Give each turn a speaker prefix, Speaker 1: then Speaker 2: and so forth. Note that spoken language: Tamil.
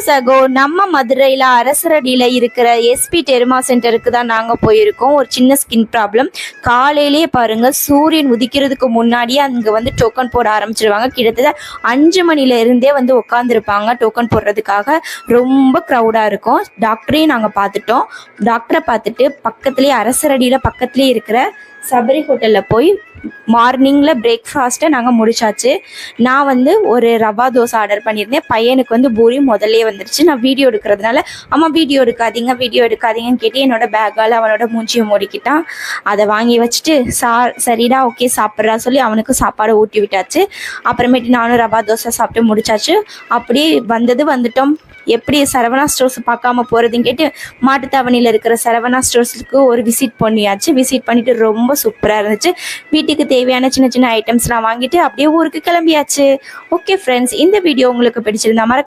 Speaker 1: சகோ, நம்ம மதுரையில் அரசரடியில் இருக்கிற எஸ்பி டெர்மா சென்டருக்கு தான் நாங்கள் போயிருக்கோம். ஒரு சின்ன ஸ்கின் ப்ராப்ளம். காலையிலேயே பாருங்கள், சூரியன் உதிக்கிறதுக்கு முன்னாடியே அங்கே வந்து டோக்கன் போட ஆரம்பிச்சிருவாங்க. கிட்டத்தட்ட 5 மணிலேருந்தே வந்து உட்காந்துருப்பாங்க டோக்கன் போடுறதுக்காக. ரொம்ப க்ரௌடாக இருக்கும். டாக்டரையும் நாங்கள் பார்த்துட்டோம். டாக்டரை பார்த்துட்டு பக்கத்துலேயே அரசரடியில் பக்கத்துலேயே இருக்கிற சபரி ஹோட்டலில் போய் மார்னிங்கில் பிரேக்ஃபாஸ்ட்டை நாங்கள் முடிச்சாச்சு. நான் வந்து ஒரு ரவா தோசை ஆர்டர் பண்ணியிருந்தேன். பையனுக்கு வந்து பூரி முதல்லே வந்துருச்சு. நான் வீடியோ எடுக்கிறதுனால அம்மா வீடியோ எடுக்காதீங்கன்னு கேட்டு என்னோட பேக்கால் அவனோட மூஞ்சியை மூடிக்கிட்டான். அதை வாங்கி வச்சுட்டு சரிடா ஓகே சாப்பிட்றா சொல்லி அவனுக்கு சாப்பாடு ஊட்டி விட்டாச்சு. அப்புறமேட்டு நானும் ரவா தோசை சாப்பிட்டு முடிச்சாச்சு. அப்படியே வந்துட்டோம். எப்படி சரவணா ஸ்டோர்ஸ் பார்க்காம போகிறதுன்னு கேட்டு மாட்டுத்தாவணியில் இருக்கிற சரவணா ஸ்டோர்ஸுக்கு ஒரு விசிட் பண்ணிட்டு ரொம்ப சூப்பராக இருந்துச்சு. வீட்டுக்கு தேவையான சின்ன சின்ன ஐட்டம்ஸ்லாம் வாங்கிட்டு அப்படியே ஊருக்கு கிளம்பியாச்சு. ஓகே ஃப்ரெண்ட்ஸ், இந்த வீடியோ உங்களுக்கு பிடிச்சிருந்தா மறக்காம